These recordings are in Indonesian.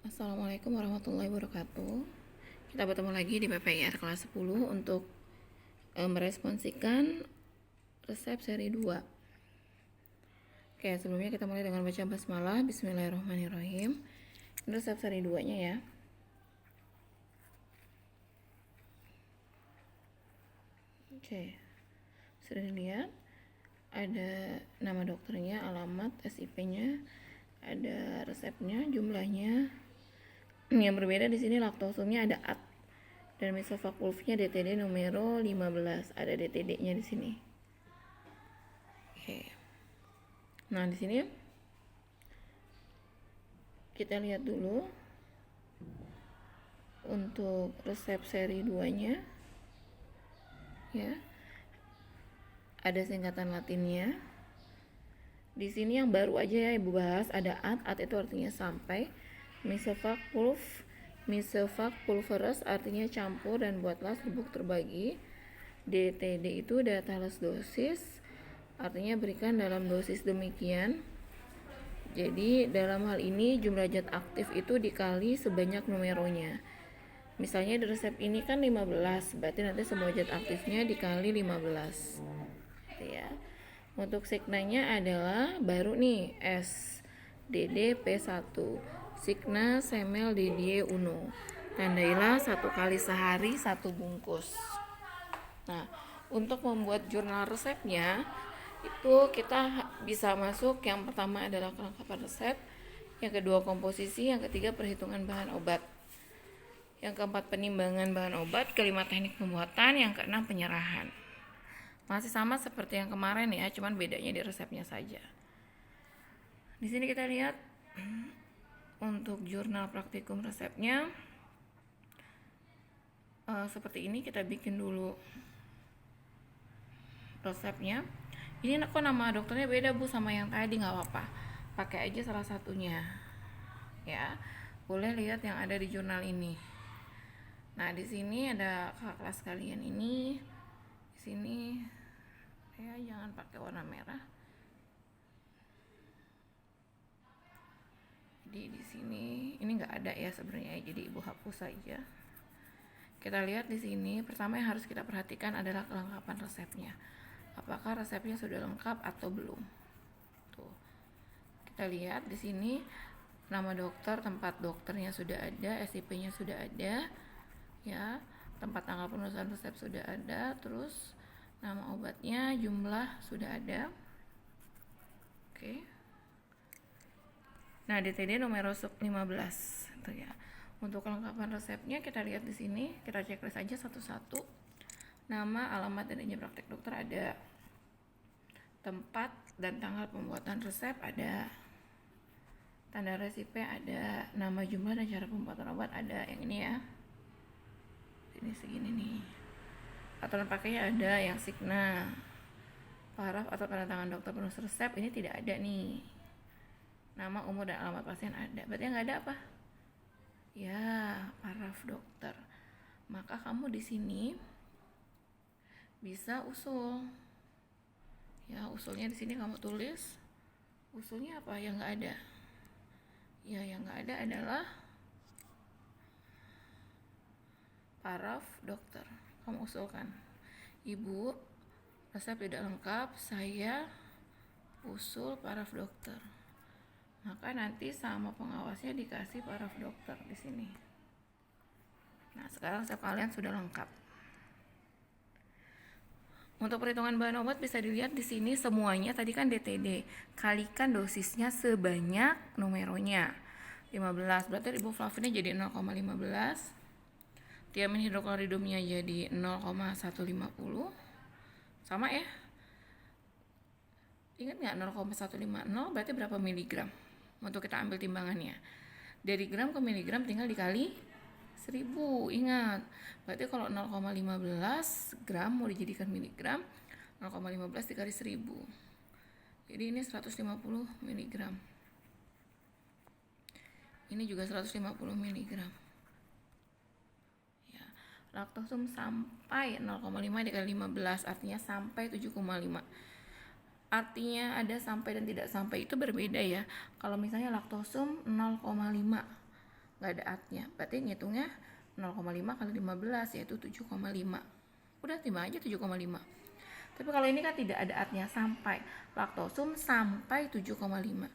Assalamualaikum warahmatullahi wabarakatuh. Kita bertemu lagi di PPIR kelas 10 untuk meresponsikan resep seri 2. Oke, sebelumnya kita mulai dengan baca basmalah. Bismillahirrahmanirrahim. Ini resep seri 2-nya ya. Oke, sudah dilihat. Ada nama dokternya, alamat, SIP-nya, ada resepnya, jumlahnya. Yang berbeda di sini laktosumnya ada AT dan mesofakulfnya DTD numero 15. Ada DTD-nya di sini. Oke. Nah, di sini kita lihat dulu untuk resep seri 2-nya. Ya. Ada singkatan Latinnya. Di sini yang baru aja ya Ibu bahas, ada AT. AT itu artinya sampai. Mesophag pulverus artinya campur dan buatlah serbuk terbagi. DTD itu datalis dosis, artinya berikan dalam dosis demikian. Jadi dalam hal ini jumlah zat aktif itu dikali sebanyak numeronya. Misalnya di resep ini kan 15, berarti nanti semua zat aktifnya dikali 15. Ya. Untuk signanya adalah baru nih S DDP1 Signa Semel Didie Uno. Tandailah 1 kali sehari 1 bungkus. Nah, untuk membuat jurnal resepnya itu kita bisa masuk, yang pertama adalah kelengkapan resep, yang kedua komposisi, yang ketiga perhitungan bahan obat, yang keempat penimbangan bahan obat, kelima teknik pembuatan, yang keenam penyerahan. Masih sama seperti yang kemarin ya, cuman bedanya di resepnya saja. Di sini kita lihat untuk jurnal praktikum resepnya seperti ini. Kita bikin dulu resepnya. Ini kok nama dokternya beda Bu sama yang tadi, nggak apa-apa, pakai aja salah satunya ya. Boleh lihat yang ada di jurnal ini. Nah, di sini ada kakak kelas kalian ini. Di sini ya, jangan pakai warna merah. Jadi di sini ini nggak ada ya sebenarnya, jadi Ibu hapus saja. Kita lihat di sini, pertama yang harus kita perhatikan adalah kelengkapan resepnya. Apakah resepnya sudah lengkap atau belum? Tuh. Kita lihat di sini nama dokter, tempat dokternya sudah ada, SIP-nya sudah ada. Ya, tempat tanggal penulisan resep sudah ada, terus nama obatnya, jumlah sudah ada. Oke. Nah, DTD nomor 15 itu ya. Untuk kelengkapan resepnya kita lihat di sini, kita checklist aja satu-satu. Nama, alamat, dan izin praktek dokter ada. Tempat dan tanggal pembuatan resep ada. Tanda resip ada, nama, jumlah, dan cara pembuatan obat ada. Yang ini ya. Ini segini nih. Aturan pakainya ada, yang signa, paraf atau tanda tangan dokter penulis resep ini tidak ada nih. Nama, umur, dan alamat pasien ada. Berarti yang nggak ada apa? Ya, paraf dokter. Maka kamu di sini bisa usul. Ya, usulnya di sini kamu tulis. Usulnya apa? Yang nggak ada. Ya, yang nggak ada adalah paraf dokter. Kamu usulkan, Ibu, resep tidak lengkap, saya usul paraf dokter. Maka nanti sama pengawasnya dikasih paraf dokter di sini. Nah, sekarang resep kalian sudah lengkap. Untuk perhitungan bahan obat bisa dilihat di sini semuanya tadi kan DTD. Kalikan dosisnya sebanyak numeronya. 15, berarti riboflavin jadi 0,15. Tiamin hidrokloridumnya jadi 0,150. Sama ya? Ingat nggak 0,150 berarti berapa miligram? Untuk kita ambil timbangannya. Dari gram ke miligram tinggal dikali 1000. Ingat. Berarti kalau 0,15 gram mau dijadikan miligram, 0,15 dikali 1000. Jadi ini 150 miligram. Ini juga 150 miligram. Laktosum sampai 0,5 dikali 15 artinya sampai 7,5. Artinya ada sampai dan tidak sampai itu berbeda ya. Kalau misalnya laktosum 0,5 nggak ada atnya, berarti ngitungnya 0,5 kali 15 yaitu 7,5. Udah timbang aja 7,5. Tapi kalau ini kan tidak ada atnya, sampai laktosum sampai 7,5.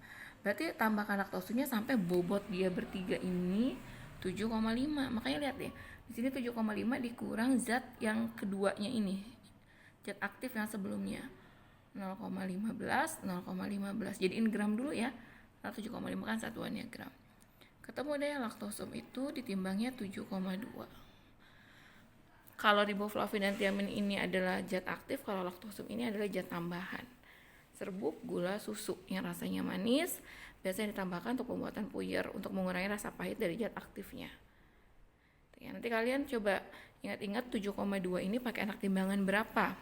Berarti tambahkan laktosumnya sampai bobot dia bertiga ini 7,5. Makanya lihat deh, di sini 7,5 dikurang zat yang keduanya ini, zat aktif yang sebelumnya 0,15, 0,15. Jadiin gram dulu ya. 7,5 kan satuannya gram. Ketemu deh laktosum itu ditimbangnya 7,2. Kalau riboflavin dan tiamin ini adalah zat aktif, kalau laktosum ini adalah zat tambahan. Serbuk, gula, susu yang rasanya manis biasanya ditambahkan untuk pembuatan puyer untuk mengurangi rasa pahit dari zat aktifnya. Ya, nanti kalian coba ingat-ingat 7,2 ini pakai anak timbangan berapa?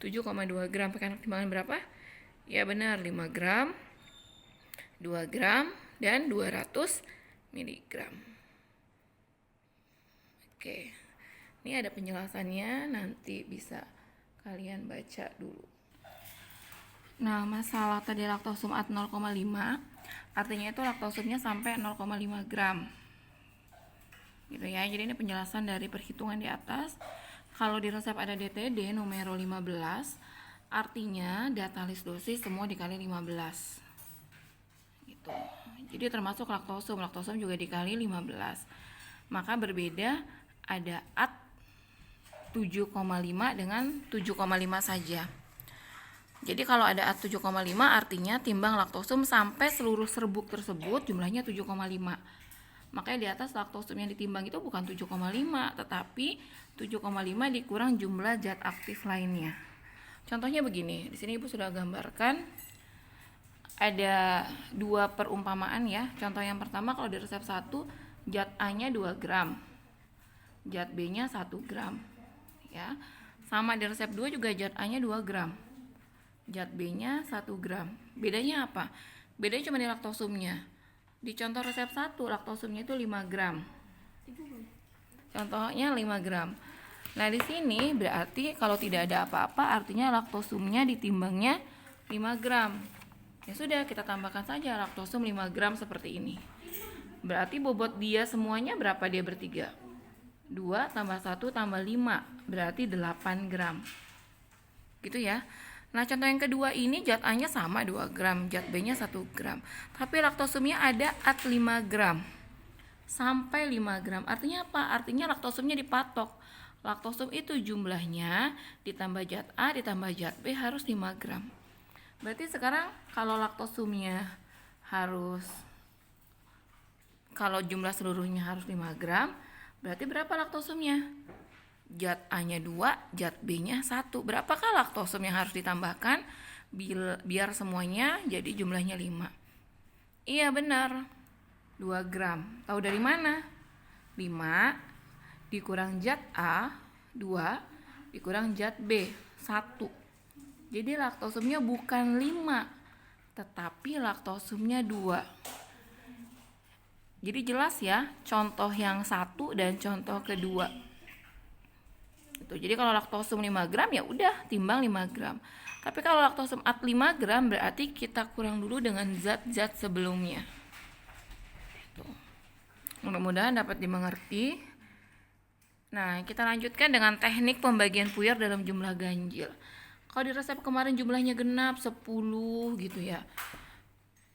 7,2 gram pakai anak timbangan berapa? Ya benar, 5 gram, 2 gram, dan 200 miligram. Oke. Ini ada penjelasannya, nanti bisa kalian baca dulu. Nah, masalah tadi laktosum at 0,5, artinya itu laktosumnya sampai 0,5 gram. Gitu ya. Jadi ini penjelasan dari perhitungan di atas. Kalau di resep ada DTD numero 15, artinya data list dosis semua dikali 15. Gitu. Jadi termasuk laktosum juga dikali 15. Maka berbeda, ada at 7,5 dengan 7,5 saja. Jadi kalau ada at 7,5 artinya timbang laktosum sampai seluruh serbuk tersebut jumlahnya 7,5. Makanya di atas laktosum yang ditimbang itu bukan 7,5 tetapi 7,5 dikurang jumlah zat aktif lainnya. Contohnya begini, di sini Ibu sudah gambarkan ada dua perumpamaan ya. Contoh yang pertama, kalau di resep 1 zat A-nya 2 gram, zat B-nya 1 gram. Ya. Sama di resep 2 juga zat A-nya 2 gram, zat B-nya 1 gram. Bedanya apa? Bedanya cuma di laktosumnya. Di contoh resep 1 laktosumnya itu 5 gram. Contohnya 5 gram. Nah, di sini berarti kalau tidak ada apa-apa artinya laktosumnya ditimbangnya 5 gram. Ya sudah, kita tambahkan saja laktosum 5 gram seperti ini. Berarti bobot dia semuanya berapa dia bertiga? 2 tambah 1 tambah 5, berarti 8 gram. Gitu ya. Nah, contoh yang kedua ini zat A-nya sama 2 gram, zat B-nya 1 gram. Tapi laktosumnya ada at 5 gram. Sampai 5 gram. Artinya apa? Artinya laktosumnya dipatok. Laktosum itu jumlahnya ditambah zat A ditambah zat B harus 5 gram. Berarti sekarang kalau laktosumnya kalau jumlah seluruhnya harus 5 gram, berarti berapa laktosumnya? Zat A-nya 2, zat B-nya 1. Berapakah laktosum yang harus ditambahkan biar semuanya jadi jumlahnya 5? Iya benar, 2 gram. Tahu dari mana? 5 dikurang zat A, 2 dikurang zat B, 1. Jadi laktosumnya bukan 5, tetapi laktosumnya 2. Jadi jelas ya, contoh yang 1 dan contoh kedua. Jadi kalau laktosum 5 gram ya udah timbang 5 gram. Tapi kalau laktosum at 5 gram berarti kita kurang dulu dengan zat-zat sebelumnya. Mudah-mudahan dapat dimengerti. Nah, kita lanjutkan dengan teknik pembagian puyer dalam jumlah ganjil. Kalau di resep kemarin jumlahnya genap 10 gitu ya.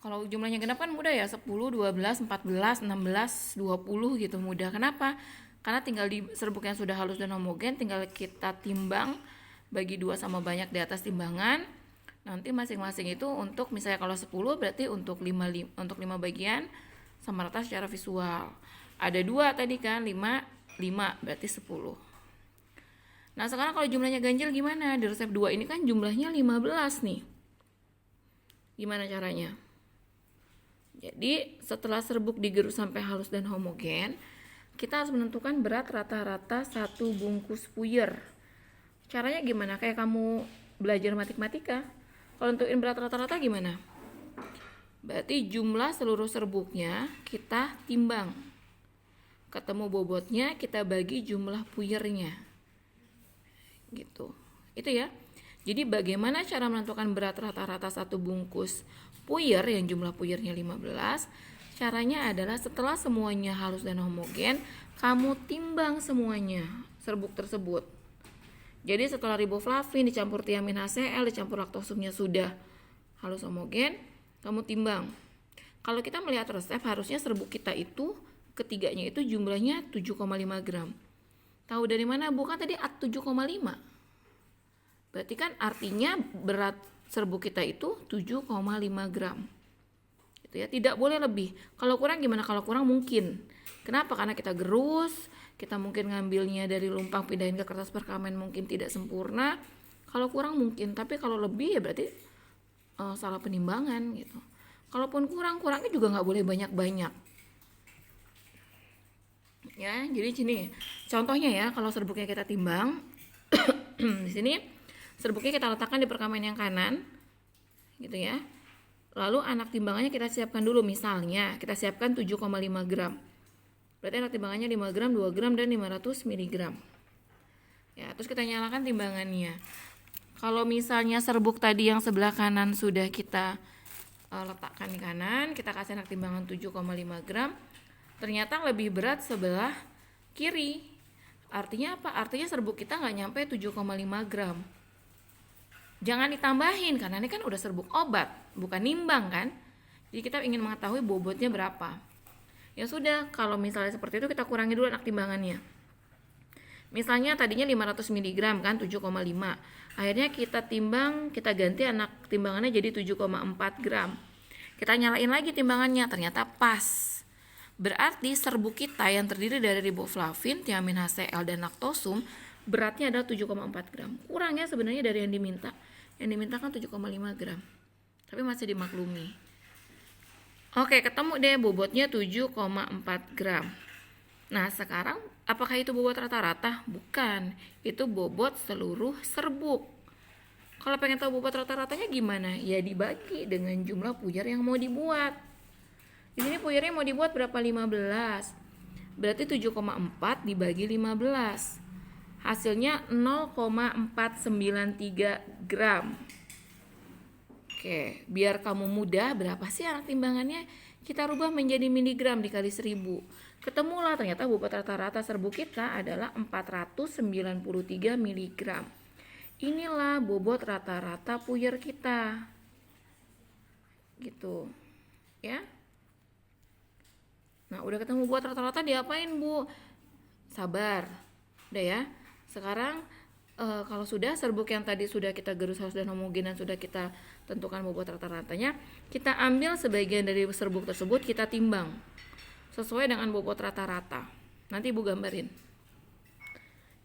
Kalau jumlahnya genap kan mudah ya, 10, 12, 14, 16, 20 gitu mudah. Kenapa? Karena tinggal di serbuk yang sudah halus dan homogen tinggal kita timbang, bagi 2 sama banyak di atas timbangan. Nanti masing-masing itu untuk misalnya kalau 10 berarti untuk 5 bagian sama rata secara visual. Ada 2 tadi kan, 5 berarti 10. Nah, sekarang kalau jumlahnya ganjil gimana? Di resep 2 ini kan jumlahnya 15 nih. Gimana caranya? Jadi setelah serbuk digerus sampai halus dan homogen, kita harus menentukan berat rata-rata 1 bungkus puyer. Caranya gimana? Kayak kamu belajar matematika. Kalau nentuin berat rata-rata gimana? Berarti jumlah seluruh serbuknya kita timbang. Ketemu bobotnya kita bagi jumlah puyernya. Gitu. Itu ya. Jadi bagaimana cara menentukan berat rata-rata 1 bungkus puyer yang jumlah puyernya 15? Caranya adalah setelah semuanya halus dan homogen, kamu timbang semuanya serbuk tersebut. Jadi setelah riboflavin dicampur tiamin HCl dicampur laktosumnya sudah halus homogen, kamu timbang. Kalau kita melihat resep, harusnya serbuk kita itu ketiganya itu jumlahnya 7,5 gram. Tahu dari mana? Bukan tadi 7,5. Berarti kan artinya berat serbuk kita itu 7,5 gram. Gitu ya, tidak boleh lebih. Kalau kurang gimana? Kalau kurang mungkin. Kenapa? Karena kita gerus, kita mungkin ngambilnya dari lumpang pindahin ke kertas perkamen mungkin tidak sempurna. Kalau kurang mungkin, tapi kalau lebih ya berarti salah penimbangan gitu. Kalaupun kurangnya juga nggak boleh banyak-banyak. Ya, jadi sini contohnya ya, kalau serbuknya kita timbang di sini serbuknya kita letakkan di perkamen yang kanan gitu ya. Lalu anak timbangannya kita siapkan dulu, misalnya kita siapkan 7,5 gram. Berarti anak timbangannya 5 gram, 2 gram, dan 500 mg. Ya, terus kita nyalakan timbangannya. Kalau misalnya serbuk tadi yang sebelah kanan sudah kita letakkan di kanan, kita kasih anak timbangan 7,5 gram. Ternyata lebih berat sebelah kiri. Artinya apa? Artinya serbuk kita nggak nyampe 7,5 gram. Jangan ditambahin karena ini kan udah serbuk obat, bukan nimbang kan. Jadi kita ingin mengetahui bobotnya berapa. Ya sudah, kalau misalnya seperti itu kita kurangi dulu anak timbangannya. Misalnya tadinya 500 mg kan 7,5. Akhirnya kita timbang, kita ganti anak timbangannya jadi 7,4 gram. Kita nyalain lagi timbangannya, ternyata pas. Berarti serbuk kita yang terdiri dari riboflavin, tiamin HCl, dan laktosum beratnya adalah 7,4 gram. Kurangnya sebenarnya dari yang diminta. Yang diminta kan 7,5 gram. Tapi masih dimaklumi. Oke, ketemu deh bobotnya 7,4 gram. Nah, sekarang apakah itu bobot rata-rata? Bukan. Itu bobot seluruh serbuk. Kalau pengen tahu bobot rata-ratanya gimana? Ya dibagi dengan jumlah puyer yang mau dibuat. Di sini puyernya mau dibuat berapa? 15. Berarti 7,4 dibagi 15. Hasilnya 0,493 gram. Oke, biar kamu mudah, berapa sih anak timbangannya? Kita rubah menjadi miligram dikali 1000. Ketemulah ternyata bobot rata-rata serbuk kita adalah 493 mg. Inilah bobot rata-rata puyer kita. Gitu. Ya. Nah, udah ketemu buat rata-rata diapain, Bu? Sabar. Udah ya. Sekarang kalau sudah serbuk yang tadi sudah kita gerus halus dan homogen dan sudah kita tentukan bobot rata-ratanya, kita ambil sebagian dari serbuk tersebut kita timbang sesuai dengan bobot rata-rata. Nanti Ibu gambarin.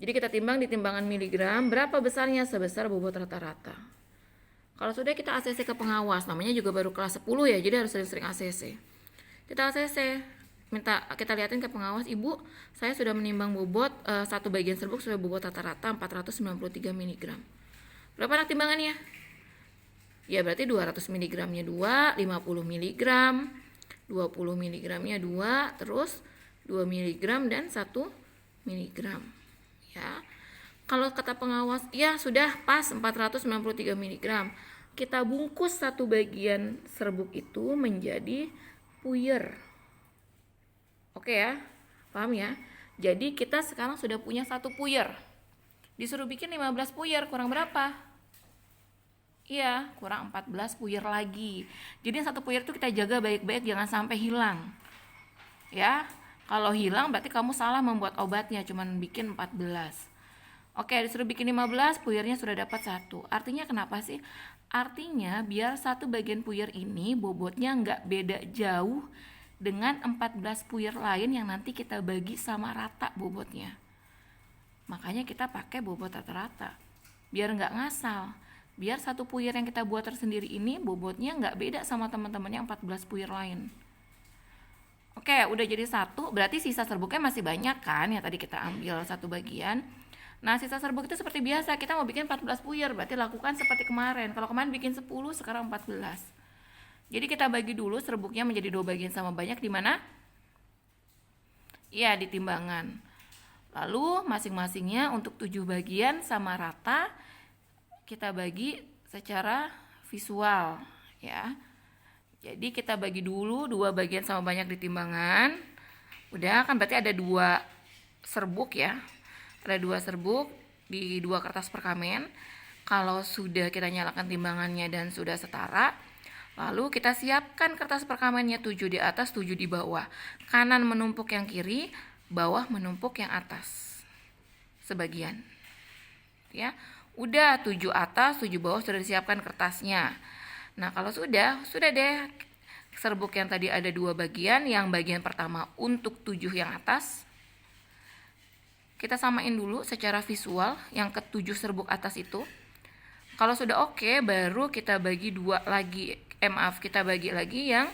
Jadi kita timbang di timbangan miligram, berapa besarnya? Sebesar bobot rata-rata. Kalau sudah kita ACC ke pengawas, namanya juga baru kelas 10 ya, jadi harus sering-sering ACC. Kita ACC, kita lihatin ke pengawas, Ibu, saya sudah menimbang bobot satu bagian serbuk sesuai bobot rata-rata 493 mg. Berapa anak timbangannya? Ya berarti 200 mg nya 2, 50 mg, 20 mg nya 2, terus 2 mg dan 1 mg. Ya. Kalau kata pengawas, ya sudah pas 493 mg. Kita bungkus satu bagian serbuk itu menjadi puyer. Oke ya, paham ya? Jadi kita sekarang sudah punya satu puyer. Disuruh bikin 15 puyer, kurang berapa? Iya, kurang 14 puyer lagi. Jadi satu puyer itu kita jaga baik-baik, jangan sampai hilang. Ya, kalau hilang berarti kamu salah membuat obatnya, cuman bikin 14. Oke, disuruh bikin 15, puyernya sudah dapat 1. Artinya kenapa sih? Artinya biar satu bagian puyer ini bobotnya nggak beda jauh dengan 14 puyer lain yang nanti kita bagi sama rata bobotnya. Makanya kita pakai bobot rata-rata. Biar nggak ngasal. Biar satu puyer yang kita buat tersendiri ini bobotnya nggak beda sama teman-temannya 14 puyer lain. Oke, udah jadi 1, berarti sisa serbuknya masih banyak kan, ya tadi kita ambil satu bagian. Nah, sisa serbuk itu seperti biasa, kita mau bikin 14 puyer, berarti lakukan seperti kemarin. Kalau kemarin bikin 10, sekarang 14. Jadi kita bagi dulu serbuknya menjadi 2 bagian sama banyak di mana? Iya, di timbangan. Lalu masing-masingnya untuk 7 bagian sama rata kita bagi secara visual ya. Jadi kita bagi dulu 2 bagian sama banyak di timbangan. Udah kan berarti ada 2 serbuk ya. Ada 2 serbuk di 2 kertas perkamen. Kalau sudah kita nyalakan timbangannya dan sudah setara, lalu kita siapkan kertas perkamennya 7 di atas, 7 di bawah. Kanan menumpuk yang kiri, bawah menumpuk yang atas. Sebagian. Ya. Udah 7 atas, 7 bawah sudah disiapkan kertasnya. Nah, kalau sudah deh serbuk yang tadi ada 2 bagian, yang bagian pertama untuk 7 yang atas. Kita samain dulu secara visual yang ke-7 serbuk atas itu. Kalau sudah oke, baru kita bagi 2 lagi. Kita bagi lagi yang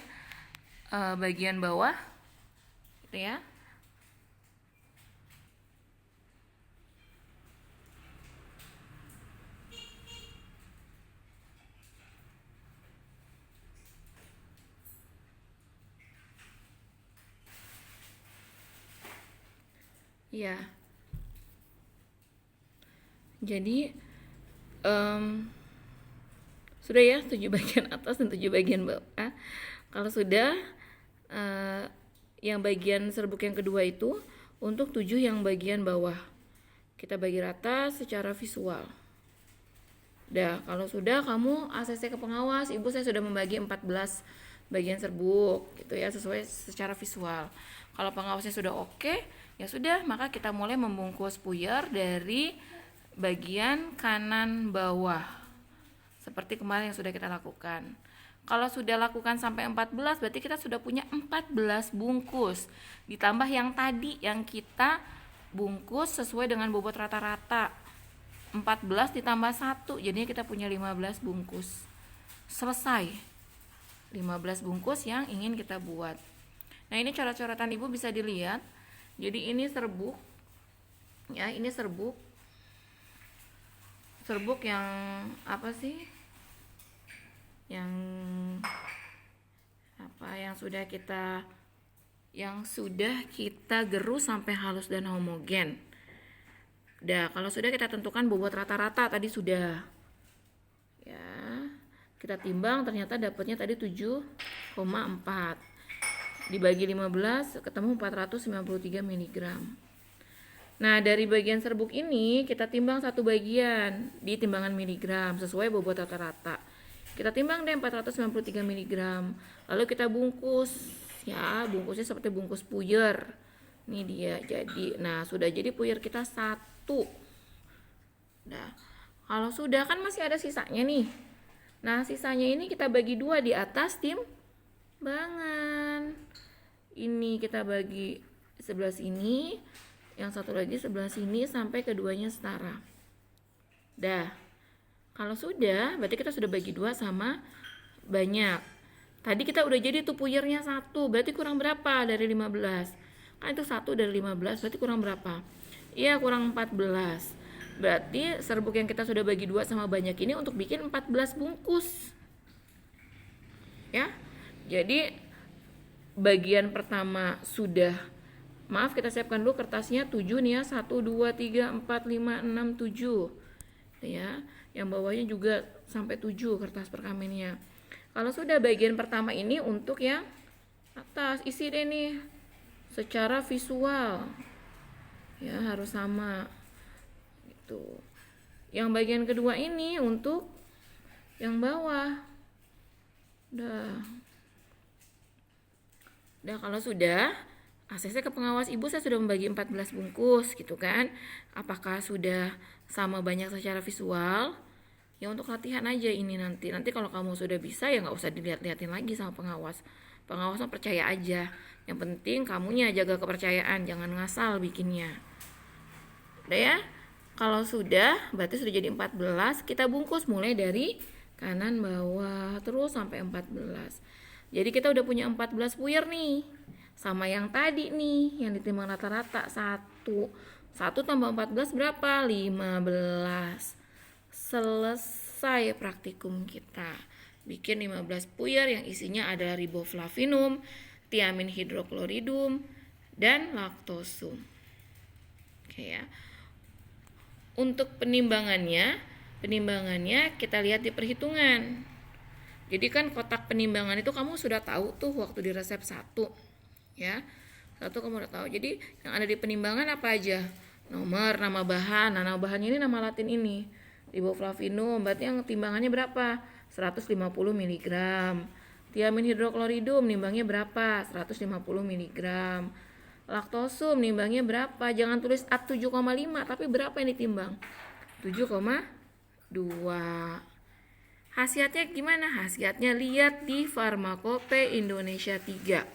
bagian bawah gitu ya. Ya. Jadi sudah ya 7 bagian atas dan 7 bagian bawah. Kalau sudah yang bagian serbuk yang kedua itu untuk 7 yang bagian bawah. Kita bagi rata secara visual. Dah, kalau sudah kamu ACC ke pengawas, Ibu saya sudah membagi 14 bagian serbuk gitu ya, sesuai secara visual. Kalau pengawasnya sudah oke, ya sudah, maka kita mulai membungkus puyer dari bagian kanan bawah. Seperti kemarin yang sudah kita lakukan. Kalau sudah lakukan sampai 14, berarti kita sudah punya 14 bungkus. Ditambah yang tadi yang kita bungkus sesuai dengan bobot rata-rata. 14 ditambah 1, jadinya kita punya 15 bungkus. Selesai. 15 bungkus yang ingin kita buat. Nah, ini coret-coretan Ibu bisa dilihat. Jadi ini serbuk. Ya, ini serbuk. Serbuk yang apa sih? Yang sudah kita gerus sampai halus dan homogen. Dah, kalau sudah kita tentukan bobot rata-rata tadi sudah. Ya. Kita timbang ternyata dapatnya tadi 7,4. Dibagi 15 ketemu 493 mg. Nah, dari bagian serbuk ini kita timbang satu bagian di timbangan miligram sesuai bobot rata-rata. Kita timbang deh 493 mg. Lalu kita bungkus. Ya, bungkusnya seperti bungkus puyer. Ini dia jadi. Nah, sudah jadi puyer kita 1. Nah, kalau sudah kan masih ada sisanya nih. Nah, sisanya ini kita bagi 2 di atas timbangan. Ini kita bagi sebelah sini, yang satu lagi sebelah sini sampai keduanya setara. Dah. Kalau sudah, berarti kita sudah bagi 2 sama banyak. Tadi kita udah jadi tuh puyernya 1, berarti kurang berapa dari 15? Kan itu 1 dari 15, berarti kurang berapa? Iya, kurang 14. Berarti serbuk yang kita sudah bagi 2 sama banyak ini untuk bikin 14 bungkus. Ya. Jadi bagian pertama sudah, maaf kita siapkan dulu kertasnya 7 nih ya, 1 2 3 4 5 6 7. Ya, yang bawahnya juga sampai 7 kertas perkamennya. Kalau sudah bagian pertama ini untuk yang atas, isi deh nih secara visual. Ya, harus sama. Gitu. Yang bagian kedua ini untuk yang bawah. Udah, kalau sudah ACC ke pengawas, Ibu saya sudah membagi 14 bungkus gitu kan. Apakah sudah sama banyak secara visual? Ya untuk latihan aja ini nanti. Nanti kalau kamu sudah bisa ya nggak usah dilihat-liatin lagi sama pengawas. Pengawas mah percaya aja. Yang penting kamunya jaga kepercayaan, jangan ngasal bikinnya. Udah ya? Kalau sudah, berarti sudah jadi 14. Kita bungkus mulai dari kanan bawah terus sampai 14. Jadi kita udah punya 14 puyer nih. Sama yang tadi nih, yang ditimbang rata-rata 1. 1 tambah 14 berapa? 15. Selesai praktikum kita. Bikin 15 puyer yang isinya adalah riboflavinum, thiamin hidrokloridum, dan laktosum. Oke ya. Untuk penimbangannya kita lihat di perhitungan. Jadi kan kotak penimbangan itu kamu sudah tahu tuh waktu di resep 1, ya. 1 kamu udah tahu. Jadi yang ada di penimbangan apa aja? Nomor, nama bahan. Nah, nama bahannya ini nama latin ini. Riboflavinum, berarti yang timbangannya berapa? 150 mg. Tiamin hidrokloridum nimbangnya berapa? 150 mg. Laktosum nimbangnya berapa? Jangan tulis 7,5, tapi berapa yang ditimbang? 7,2. Khasiatnya gimana? Khasiatnya lihat di Farmakope Indonesia 3.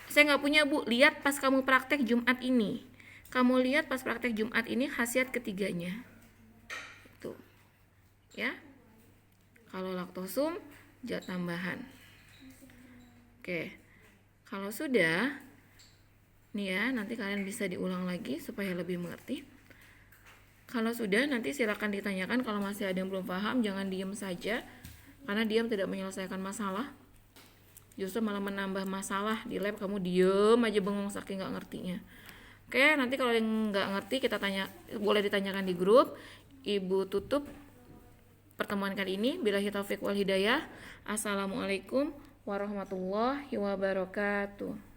Saya nggak punya, Bu. Lihat pas kamu praktek Jumat ini. Kamu lihat pas praktek Jumat ini khasiat ketiganya. Tuh. Ya. Kalau laktosum, zat tambahan. Oke. Kalau sudah, nih ya, nanti kalian bisa diulang lagi supaya lebih mengerti. Kalau sudah, nanti silakan ditanyakan. Kalau masih ada yang belum paham, jangan diem saja, karena diam tidak menyelesaikan masalah, justru malah menambah masalah. Di lab kamu diem aja bengong saking nggak ngertinya. Oke, nanti kalau yang nggak ngerti kita tanya, boleh ditanyakan di grup. Ibu tutup pertemuan kali ini. Billahi taufiq wal hidayah. Assalamualaikum warahmatullahi wabarakatuh.